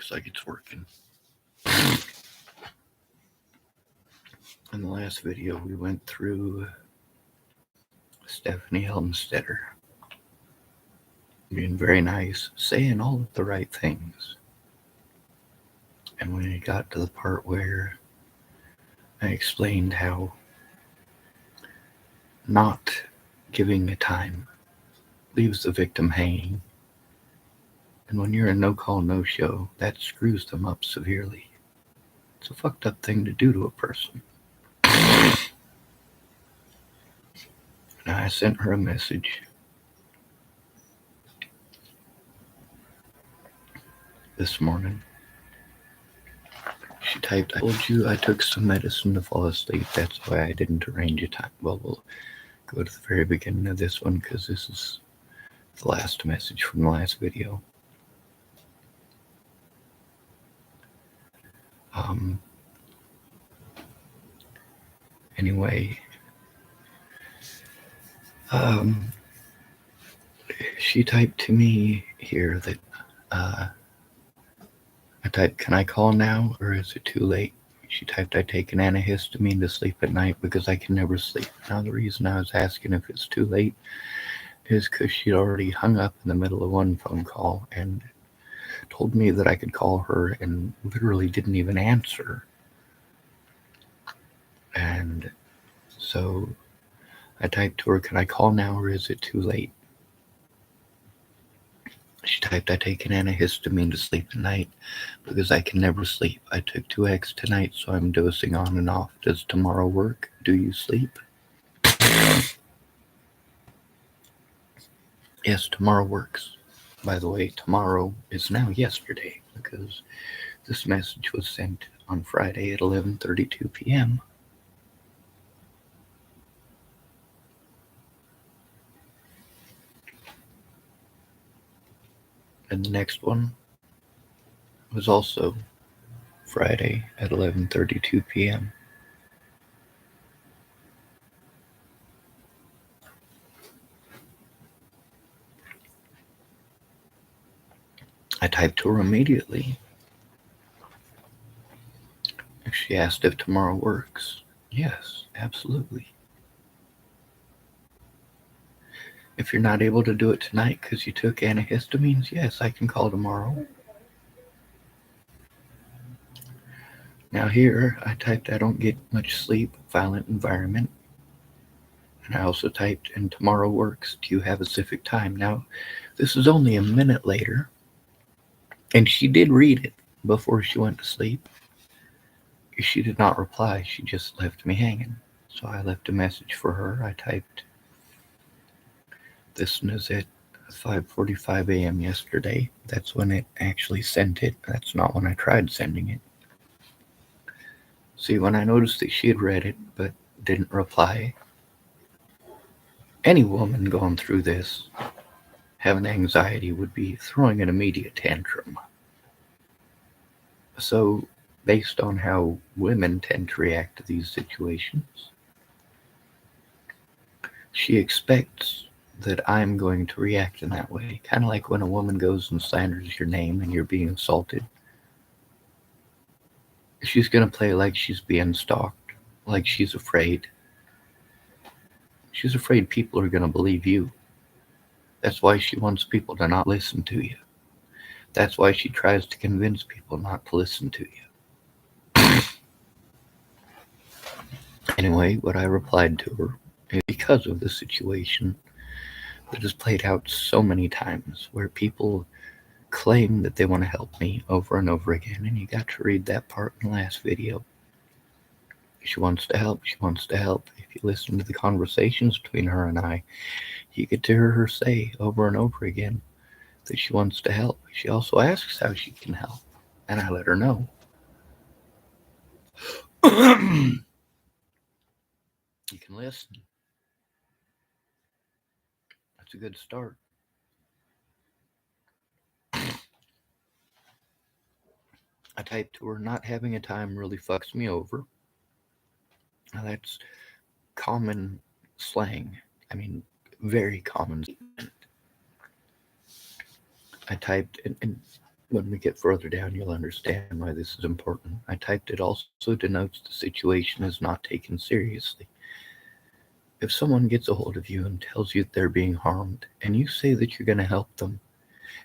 looks like it's working. In the last video, we went through Stephanie Helmsteadter being very nice, saying all of the right things. And when it got to the part where I explained how not giving a time leaves the victim hanging, and when you're a no-call, no-show, that screws them up severely. It's a fucked up thing to do to a person. And I sent her a message. This morning. She typed, I told you I took some medicine to fall asleep. That's why I didn't arrange a time. Well, we'll go to the very beginning of this one because this is the last message from the last video. Anyway, she typed to me here that I typed, can I call now or is it too late? She typed, I take an antihistamine to sleep at night because I can never sleep. Now the reason I was asking if it's too late is because she'd already hung up in the middle of one phone call and told me that I could call her and literally didn't even answer. And so I typed to her, can I call now or is it too late? She typed, I take an antihistamine to sleep at night because I can never sleep. I took 2X tonight, so I'm dosing on and off. Does tomorrow work? Do you sleep? Yes, tomorrow works. By the way, tomorrow is now yesterday because this message was sent on Friday at 11:32 p.m. And the next one was also Friday at 11:32 p.m. I typed to her immediately. She asked if tomorrow works. Yes, absolutely. If you're not able to do it tonight because you took antihistamines, yes, I can call tomorrow. Now here, I typed, I don't get much sleep, violent environment. And I also typed, and tomorrow works. Do you have a specific time? Now, this is only a minute later, and she did read it before she went to sleep. She did not reply. She just left me hanging. So I left a message for her. I typed, this was at 5:45 a.m. yesterday. That's when it actually sent it. That's not when I tried sending it. See, when I noticed that she had read it but didn't reply, any woman going through this, having anxiety, would be throwing an immediate tantrum. So, based on how women tend to react to these situations, she expects that I'm going to react in that way. Kind of like when a woman goes and slanders your name and you're being assaulted. She's going to play like she's being stalked, like she's afraid. She's afraid people are going to believe you. That's why she wants people to not listen to you. That's why she tries to convince people not to listen to you. Anyway, what I replied to her is because of the situation that has played out so many times where people claim that they want to help me over and over again, and you got to read that part in the last video. She wants to help, she wants to help. If you listen to the conversations between her and I, you get to hear her say over and over again that she wants to help. She also asks how she can help, and I let her know. You can listen. That's a good start. I typed to her, not having a time really fucks me over. Now that's common slang. I mean, very common statement. I typed, and When we get further down, you'll understand why this is important. I typed it also denotes the situation is not taken seriously. If someone gets a hold of you and tells you that they're being harmed, and you say that you're going to help them,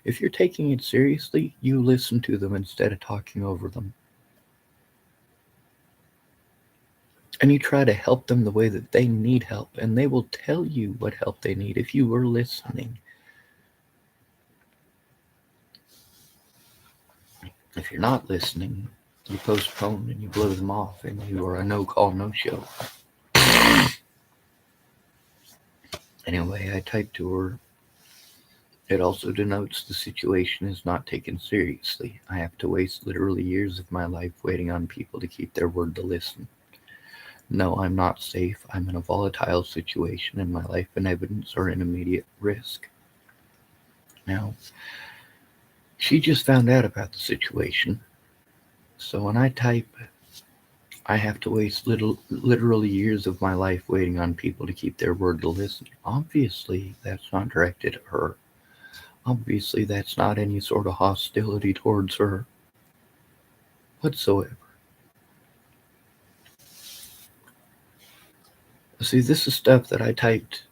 if you're taking it seriously, you listen to them instead of talking over them. And you try to help them the way that they need help, and they will tell you what help they need if you were listening. If you're not listening, you postpone and you blow them off, and you are a no call, no show. Anyway, I typed to her. It also denotes the situation is not taken seriously. I have to waste literally years of my life waiting on people to keep their word to listen. No, I'm not safe. I'm in a volatile situation, and my life and evidence are in immediate risk. Now, she just found out about the situation, so when I type, I have to waste literally years of my life waiting on people to keep their word to listen. Obviously, that's not directed at her. Obviously, that's not any sort of hostility towards her whatsoever. See, this is stuff that I typed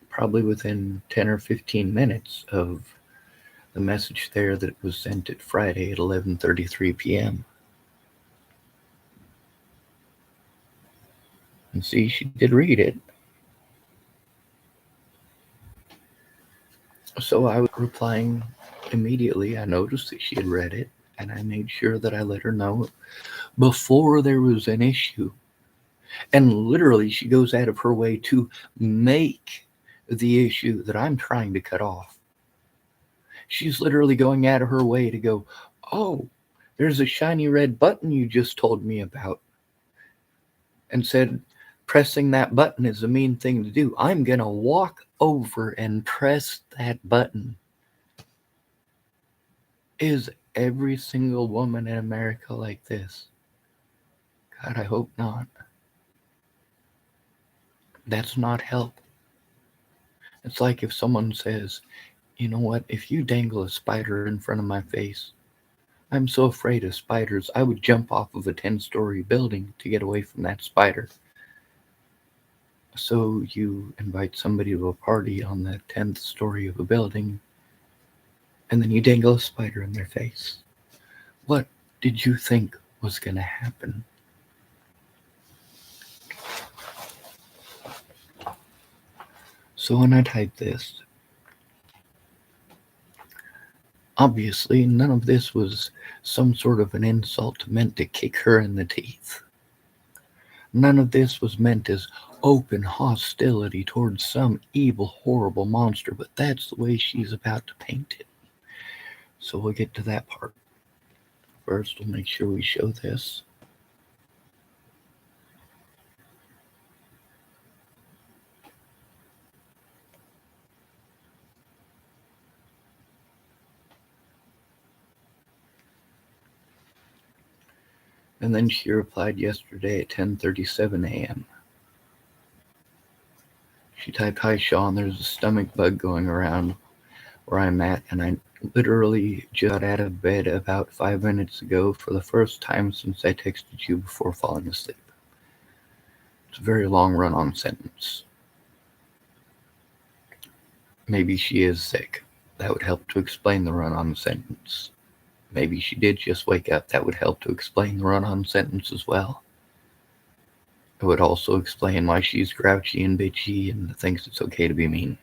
probably within 10 or 15 minutes of the message there that was sent at Friday at 11:33 p.m. And see, she did read it. So I was replying immediately. I noticed that she had read it, and I made sure that I let her know before there was an issue. And literally, she goes out of her way to make the issue that I'm trying to cut off. She's literally going out of her way to go, oh, there's a shiny red button you just told me about. And said, pressing that button is a mean thing to do. I'm going to walk over and press that button. Is every single woman in America like this? God, I hope not. That's not help. It's like if someone says, you know what, if you dangle a spider in front of my face, I'm so afraid of spiders, I would jump off of a 10-story building to get away from that spider. So you invite somebody to a party on the 10th story of a building, and then you dangle a spider in their face. What did you think was going to happen? So when I type this, obviously none of this was some sort of an insult meant to kick her in the teeth. None of this was meant as open hostility towards some evil, horrible monster, but that's the way she's about to paint it. So we'll get to that part. First, we'll make sure we show this. And then she replied yesterday at 10:37 a.m. She typed, hi Sean, there's a stomach bug going around where I'm at, and I literally just got out of bed about 5 minutes ago for the first time since I texted you before falling asleep. It's a very long run-on sentence. Maybe she is sick. That would help to explain the run-on sentence. Maybe she did just wake up. That would help to explain the run-on sentence as well. It would also explain why she's grouchy and bitchy and thinks it's okay to be mean.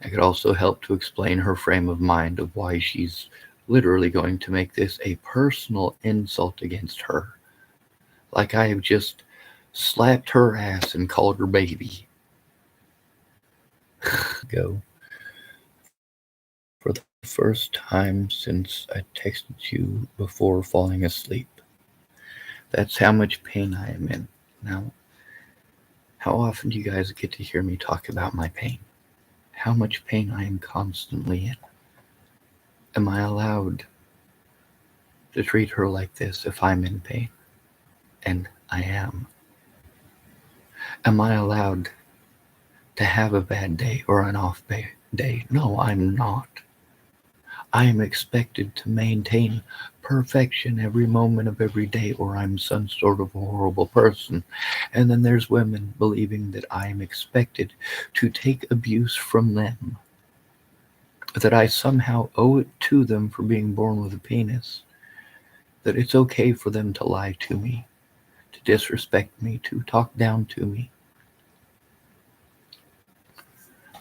It could also help to explain her frame of mind of why she's literally going to make this a personal insult against her. Like I have just slapped her ass and called her baby. Go. For the first time since I texted you before falling asleep. That's how much pain I am in. Now, how often do you guys get to hear me talk about my pain? How much pain I am constantly in? Am I allowed to treat her like this if I'm in pain? And I am. Am I allowed to have a bad day or an off day? No, I'm not. I am expected to maintain perfection every moment of every day, or I'm some sort of a horrible person. And then there's women believing that I am expected to take abuse from them, that I somehow owe it to them for being born with a penis, that it's okay for them to lie to me, to disrespect me, to talk down to me,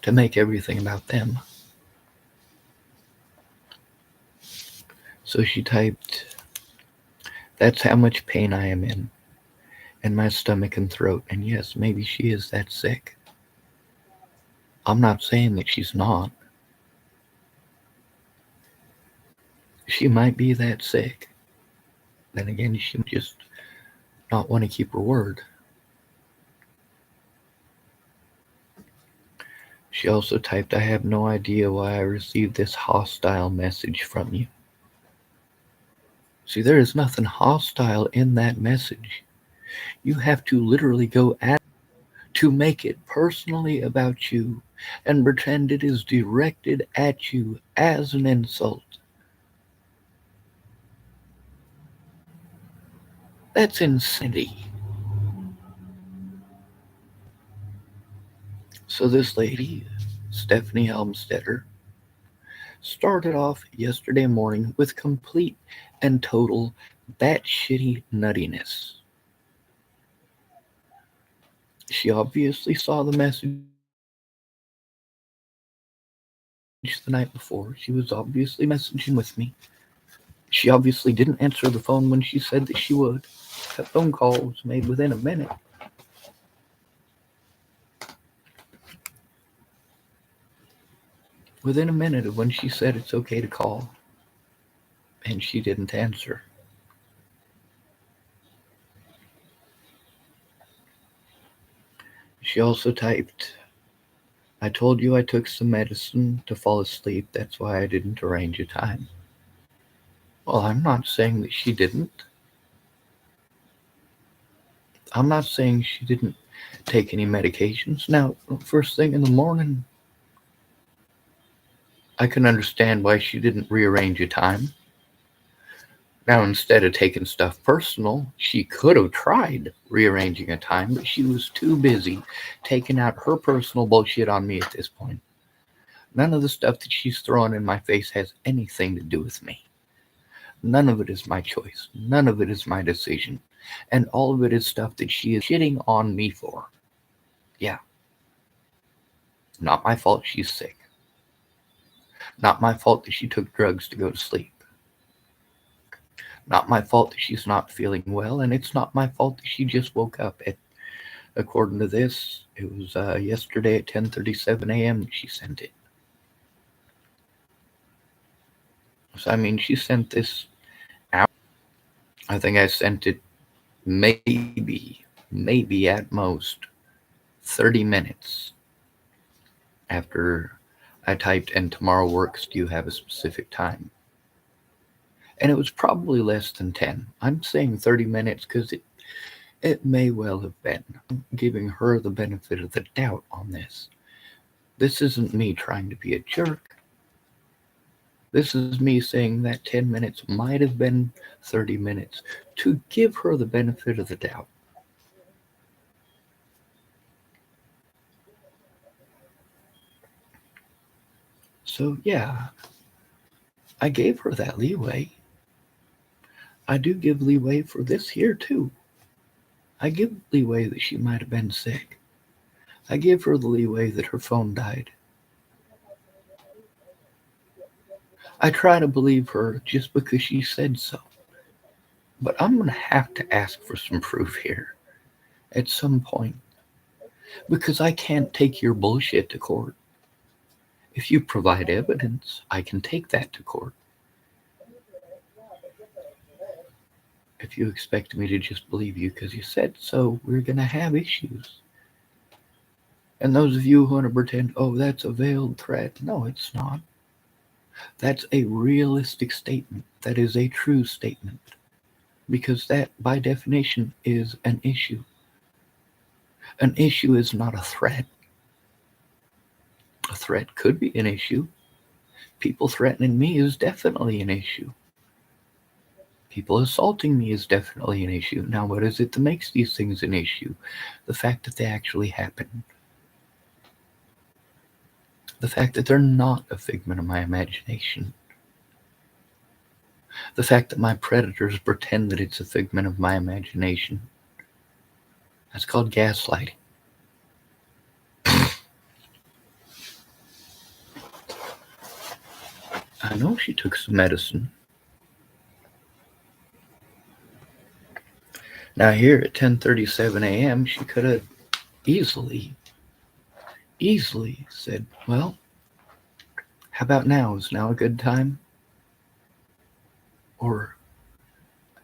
to make everything about them. So she typed, "That's how much pain I am in my stomach and throat." And yes, maybe she is that sick. I'm not saying that she's not. She might be that sick. Then again, she might just not want to keep her word. She also typed, "I have no idea why I received this hostile message from you." See, there is nothing hostile in that message. You have to literally go at to make it personally about you and pretend it is directed at you as an insult. That's insanity. So this lady, Stephanie Helmsteadter, started off yesterday morning with complete and total batshitty nuttiness. She obviously saw the message the night before. She was obviously messaging with me. She obviously didn't answer the phone when she said that she would. That phone call was made within a minute. Within a minute of when she said it's okay to call, and she didn't answer. She also typed, "I told you I took some medicine to fall asleep. That's why I didn't arrange a time." Well, I'm not saying that she didn't. I'm not saying she didn't take any medications. Now, first thing in the morning, I can understand why she didn't rearrange a time. Now, instead of taking stuff personal, she could have tried rearranging a time, but she was too busy taking out her personal bullshit on me at this point. None of the stuff that she's throwing in my face has anything to do with me. None of it is my choice. None of it is my decision. And all of it is stuff that she is shitting on me for. Yeah. Not my fault she's sick. Not my fault that she took drugs to go to sleep. Not my fault that she's not feeling well, and it's not my fault that she just woke up at, according to this, it was yesterday at 10:37 a.m. that she sent it. So, I mean, she sent this out. I think I sent it maybe at most 30 minutes after I typed, "And tomorrow works, do you have a specific time?" And it was probably less than 10. I'm saying 30 minutes because it may well have been. I'm giving her the benefit of the doubt on this. This isn't me trying to be a jerk. This is me saying that 10 minutes might have been 30 minutes to give her the benefit of the doubt. So, yeah, I gave her that leeway. I do give leeway for this here, too. I give leeway that she might have been sick. I give her the leeway that her phone died. I try to believe her just because she said so. But I'm going to have to ask for some proof here at some point because I can't take your bullshit to court. If you provide evidence, I can take that to court. If you expect me to just believe you because you said so, we're going to have issues. And those of you who want to pretend, "Oh, that's a veiled threat," no, it's not. That's a realistic statement. That is a true statement. Because that, by definition, is an issue. An issue is not a threat. A threat could be an issue. People threatening me is definitely an issue. People assaulting me is definitely an issue. Now, what is it that makes these things an issue? The fact that they actually happen. The fact that they're not a figment of my imagination. The fact that my predators pretend that it's a figment of my imagination. That's called gaslighting. I know she took some medicine. Now here at 10:37 a.m., she could have easily said, well, how about now? Is now a good time? Or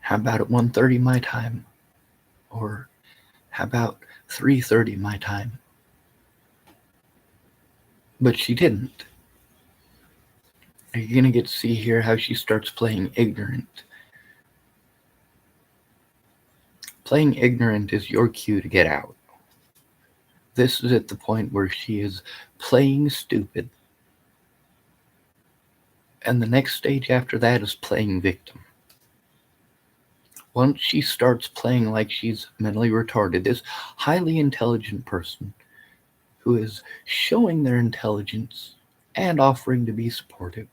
how about at 1:30 my time? Or how about 3:30 my time? But she didn't. You're going to get to see here how she starts playing ignorant. Playing ignorant is your cue to get out. This is at the point where she is playing stupid. And the next stage after that is playing victim. Once she starts playing like she's mentally retarded, this highly intelligent person who is showing their intelligence and offering to be supportive,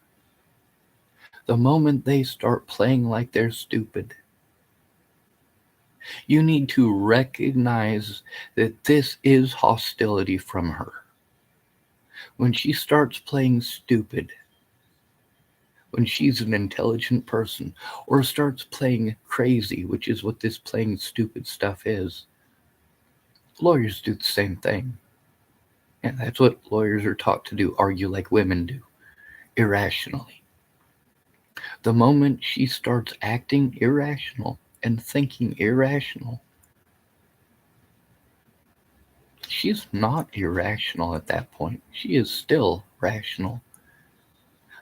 the moment they start playing like they're stupid, you need to recognize that this is hostility from her. When she starts playing stupid, when she's an intelligent person, or starts playing crazy, which is what this playing stupid stuff is, lawyers do the same thing. And that's what lawyers are taught to do, argue like women do, irrationally. The moment she starts acting irrational and thinking irrational, she's not irrational at that point. She is still rational.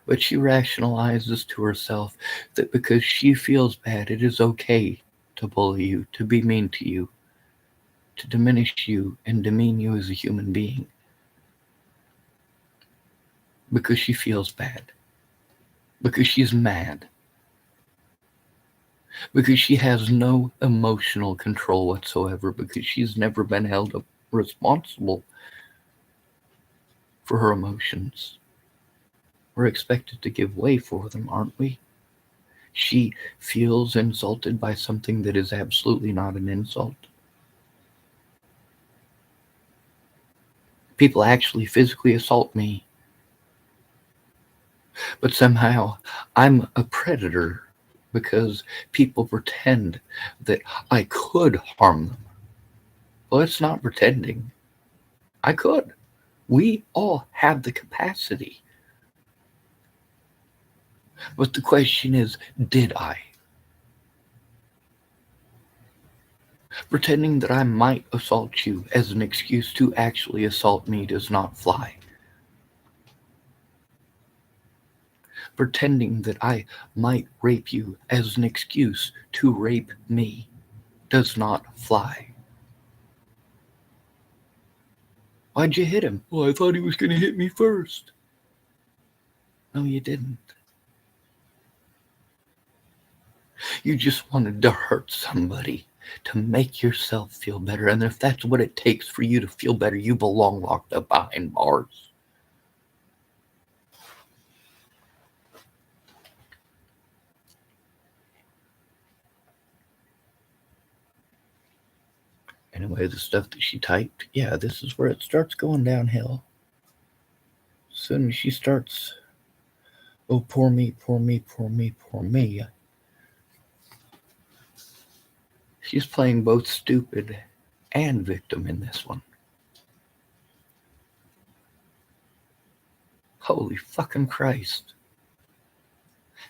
But she rationalizes to herself that because she feels bad, it is okay to bully you, to be mean to you, to diminish you and demean you as a human being. Because she feels bad. Because she's mad. Because she has no emotional control whatsoever. Because she's never been held responsible for her emotions. We're expected to give way for them, aren't we? She feels insulted by something that is absolutely not an insult. People actually physically assault me. But somehow I'm a predator because people pretend that I could harm them. Well, it's not pretending. I could. We all have the capacity. But the question is, did I? Pretending that I might assault you as an excuse to actually assault me does not fly. Pretending that I might rape you as an excuse to rape me does not fly. Why'd you hit him? Well, I thought he was going to hit me first. No, you didn't. You just wanted to hurt somebody to make yourself feel better. And if that's what it takes for you to feel better, you belong locked up behind bars. Anyway, the stuff that she typed, yeah, this is where it starts going downhill. As soon as she starts, oh, poor me, poor me, poor me, poor me. She's playing both stupid and victim in this one. Holy fucking Christ.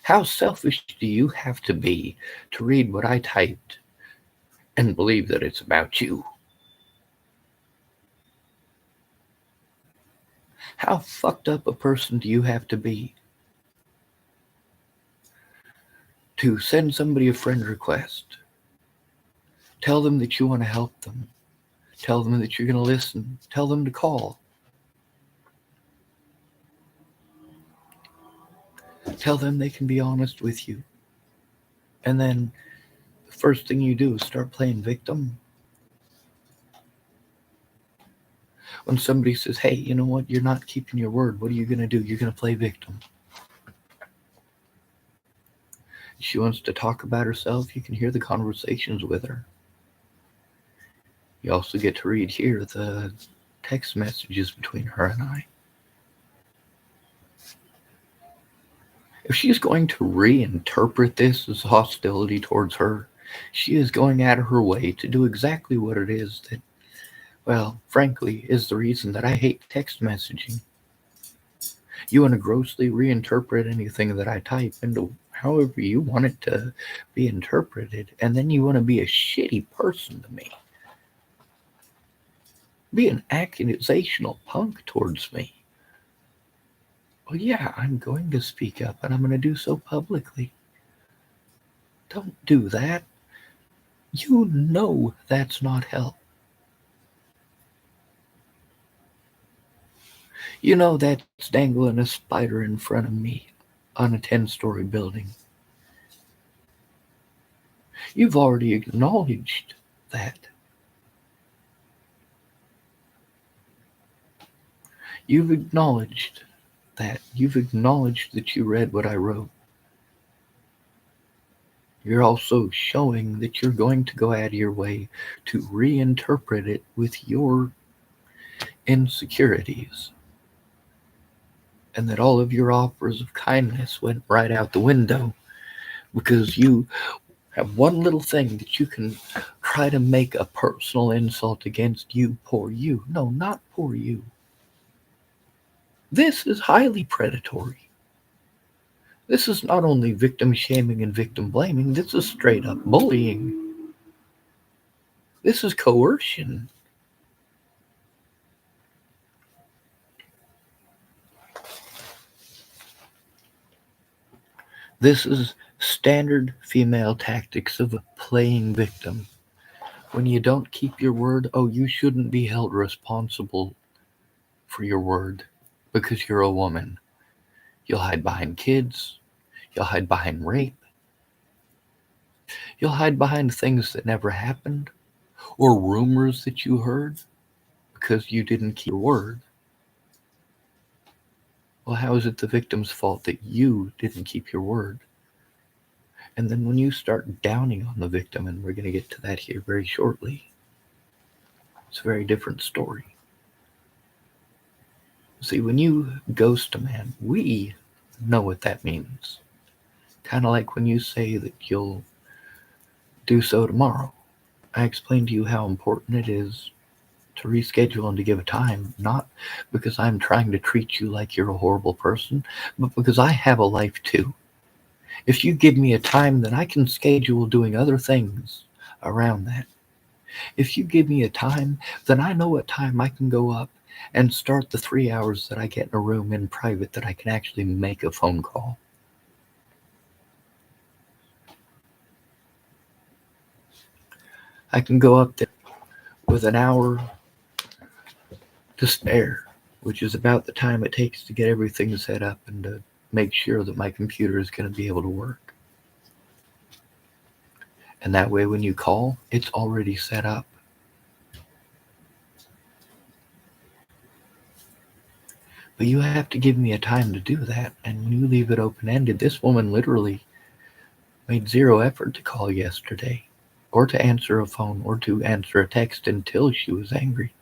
How selfish do you have to be to read what I typed and believe that it's about you? How fucked up a person do you have to be to send somebody a friend request? Tell them that you want to help them. Tell them that you're going to listen. Tell them to call. Tell them they can be honest with you. And then the first thing you do is start playing victim. When somebody says, hey, you know what, you're not keeping your word, what are you going to do? You're going to play victim. She wants to talk about herself. You can hear the conversations with her. You also get to read here the text messages between her and I. If she's going to reinterpret this as hostility towards her, she is going out of her way to do exactly what it is that, well, frankly, is the reason that I hate text messaging. You want to grossly reinterpret anything that I type into however you want it to be interpreted, and then you want to be a shitty person to me. Be an accusational punk towards me. Well, yeah, I'm going to speak up, and I'm going to do so publicly. Don't do that. You know that's not help. You know that's dangling a spider in front of me on a 10-story building. You've already acknowledged that. You've acknowledged that. You've acknowledged that you read what I wrote. You're also showing that you're going to go out of your way to reinterpret it with your insecurities. And that all of your offers of kindness went right out the window because you have one little thing that you can try to make a personal insult against you, poor you. No, not poor you. This is highly predatory. This is not only victim shaming and victim blaming, this is straight up bullying. This is coercion. This is standard female tactics of playing victim. When you don't keep your word, oh, you shouldn't be held responsible for your word because you're a woman. You'll hide behind kids. You'll hide behind rape. You'll hide behind things that never happened or rumors that you heard because you didn't keep your word. Well, how is it the victim's fault that you didn't keep your word? And then when you start downing on the victim, and we're going to get to that here very shortly, it's a very different story. See, when you ghost a man, we know what that means. Kind of like when you say that you'll do so tomorrow. I explained to you how important it is to reschedule and to give a time, not because I'm trying to treat you like you're a horrible person, but because I have a life too. If you give me a time, then I can schedule doing other things around that. If you give me a time, then I know what time I can go up and start the 3 hours that I get in a room in private that I can actually make a phone call. I can go up there with an hour to spare, which is about the time it takes to get everything set up and to make sure that my computer is going to be able to work. And that way when you call, it's already set up. But you have to give me a time to do that, and when you leave it open-ended, this woman literally made zero effort to call yesterday, or to answer a phone, or to answer a text until she was angry.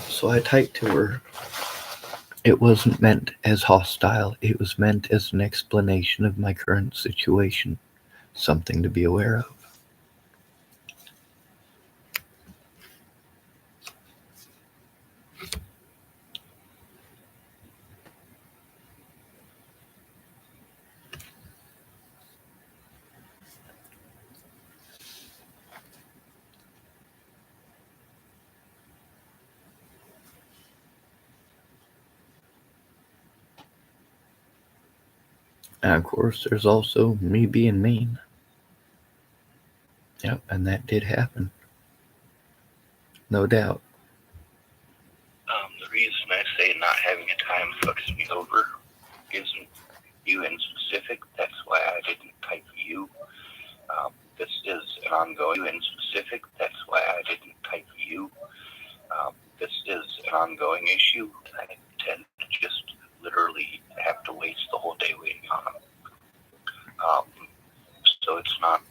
So I typed to her, it wasn't meant as hostile, it was meant as an explanation of my current situation, something to be aware of. And of course, there's also me being mean. Yep, and that did happen. No doubt. time fucks me over isn't you in specific. That's why I didn't type you. This is an ongoing you in specific. That's why I didn't type you. This is an ongoing issue. I tend to just literally have to waste the whole day waiting on them. So it's not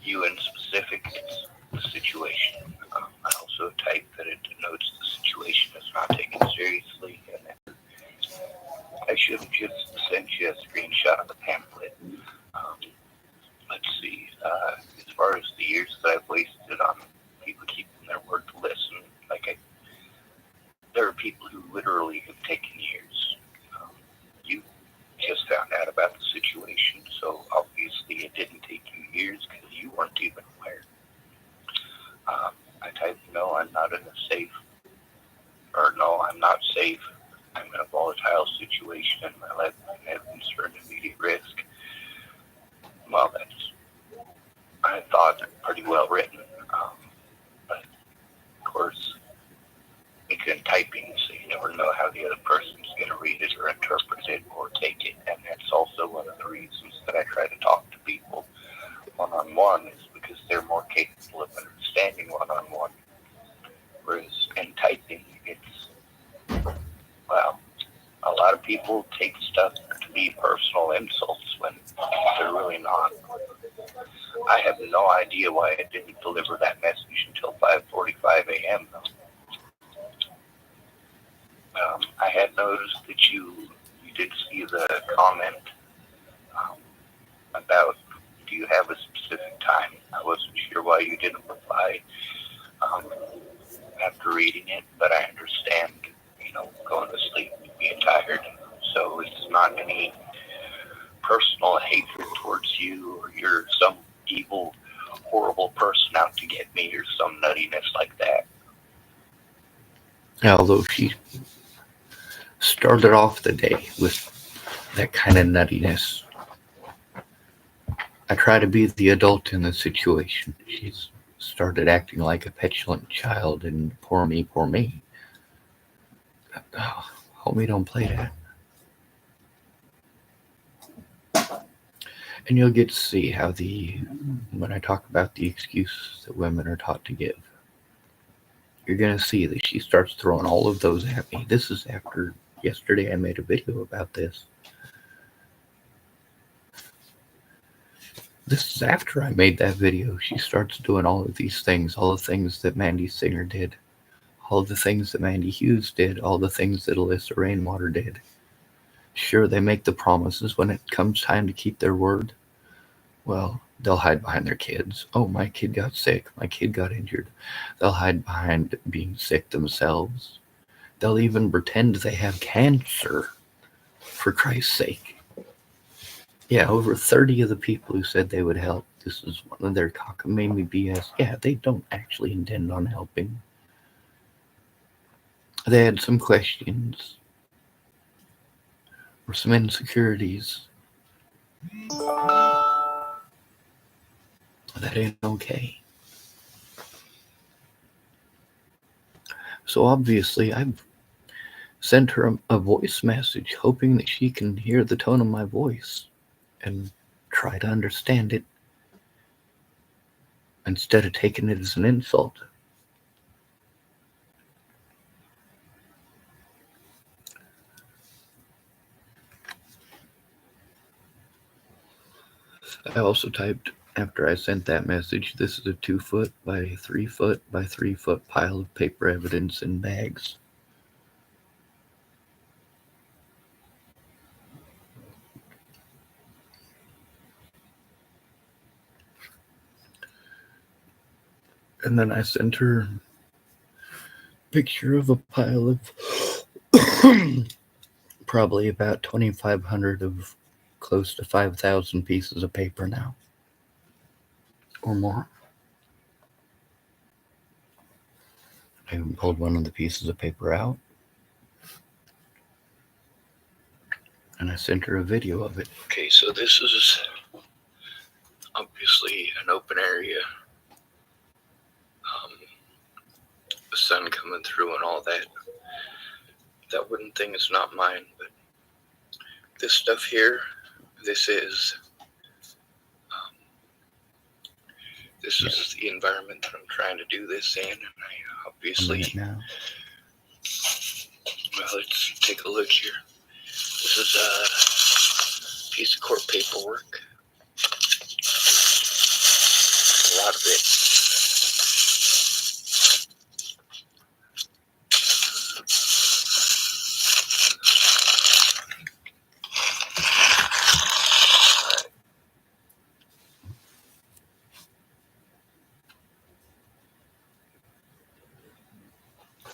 you in specific, it's the situation. I also type that it denotes the situation is not taken seriously, and that I should have just sent you a screenshot of the pamphlet. Let's see, as far as the years that I've wasted on people keeping their word to listen, there are people who literally have taken years. You just found out about the situation, so obviously it didn't take you years because you weren't even aware. I typed, no, I'm not in a safe, or no, I'm not safe. I'm in a volatile situation and my life has concerned immediate risk. Well, I thought, pretty well written. But, of course, it's in typing, so you never know how the other person's going to read it or interpret it or take it. And that's also one of the reasons that I try to talk to people one-on-one, is because they're more capable of understanding one-on-one. Whereas in typing, a lot of people take stuff to be personal insults when they're really not. I have no idea why I didn't deliver that message until 5:45 a.m. I had noticed that you did see the comment about, do you have a specific time? I wasn't sure why you didn't reply after reading it, but I understand, going to sleep and being tired. So it's not any personal hatred towards you, or you're some evil, horrible person out to get me, or some nuttiness like that. Although she started off the day with that kind of nuttiness, I try to be the adult in the situation. She's started acting like a petulant child, and poor me, poor me. Oh, homie, don't play that. And you'll get to see how when I talk about the excuses that women are taught to give, you're going to see that she starts throwing all of those at me. This is after yesterday I made a video about this. This is after I made that video. She starts doing all of these things, all the things that Mandy Singer did, all the things that Mandy Hughes did, all the things that Alyssa Rainwater did. Sure, they make the promises. When it comes time to keep their word, well, they'll hide behind their kids. Oh, my kid got sick. My kid got injured. They'll hide behind being sick themselves. They'll even pretend they have cancer, for Christ's sake. Yeah, over 30 of the people who said they would help, this is one of their cockamamie BS. Yeah, they don't actually intend on helping. They had some questions or some insecurities. That ain't okay. So obviously, I've sent her a voice message, hoping that she can hear the tone of my voice and try to understand it instead of taking it as an insult. I also typed, after I sent that message, this is a 2-foot by 3-foot by 3-foot pile of paper evidence in bags. And then I sent her a picture of a pile of probably about 2,500 of close to 5,000 pieces of paper now, or more. I even pulled one of the pieces of paper out, and I sent her a video of it. Okay, so this is obviously an open area. The sun coming through and all that. That wooden thing is not mine, but this stuff here, this is the environment that I'm trying to do this in, and I obviously. Now. Well, let's take a look here. This is a piece of court paperwork. A lot of it.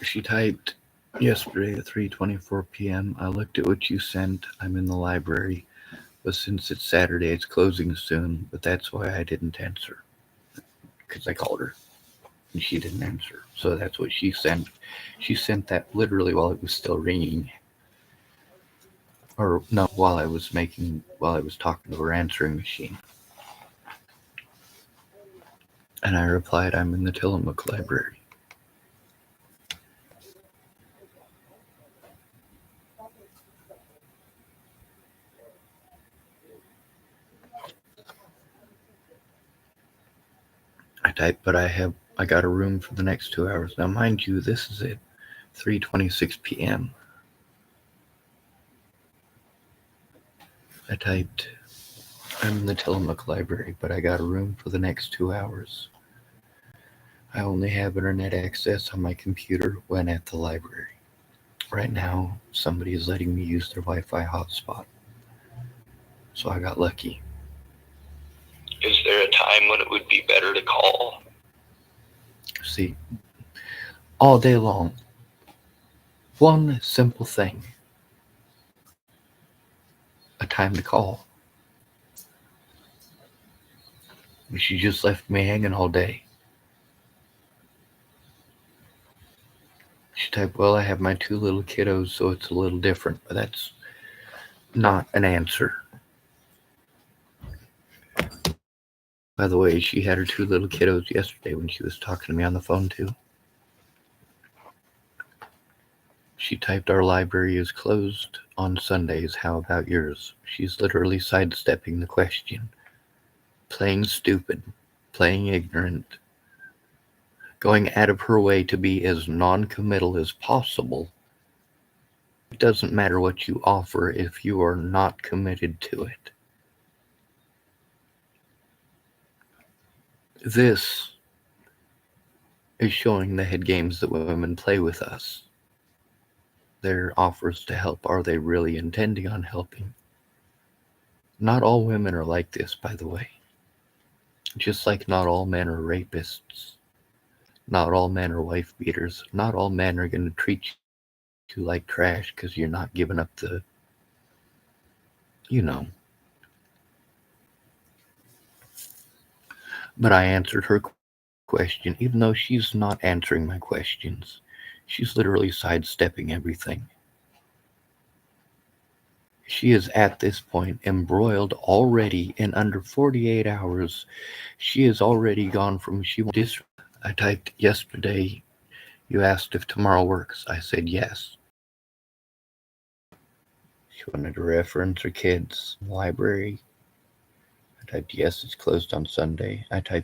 She typed yesterday at 3:24 p.m. I looked at what you sent. I'm in the library, but since it's Saturday, it's closing soon. But that's why I didn't answer, because I called her and she didn't answer. So that's what she sent. She sent that literally while it was still ringing, or no, while I was talking to her answering machine. And I replied, I'm in the Tillamook library. I typed, but I got a room for the next 2 hours. Now, mind you, this is at 3:26 p.m. I typed, I'm in the Tillamook library, but I got a room for the next 2 hours. I only have internet access on my computer when at the library. Right now, somebody is letting me use their Wi-Fi hotspot. So I got lucky. Is there a time when it would be better to call? See, all day long, one simple thing. A time to call. She just left me hanging all day. She typed, well, I have my 2 little kiddos, so it's a little different, but that's not an answer. By the way, she had her 2 little kiddos yesterday when she was talking to me on the phone, too. She typed, our library is closed on Sundays. How about yours? She's literally sidestepping the question. Playing stupid. Playing ignorant. Going out of her way to be as non-committal as possible. It doesn't matter what you offer if you are not committed to it. This is showing the head games that women play with us. Their offers to help, are they really intending on helping? Not all women are like this, by the way. Just like not all men are rapists. Not all men are wife beaters. Not all men are going to treat you like trash because you're not giving up the, But I answered her question, even though she's not answering my questions. She's literally sidestepping everything. She is at this point embroiled already in under 48 hours. She has already gone from I typed yesterday, you asked if tomorrow works. I said yes. She wanted to reference her kids' library. I typed yes, it's closed on Sunday. I typed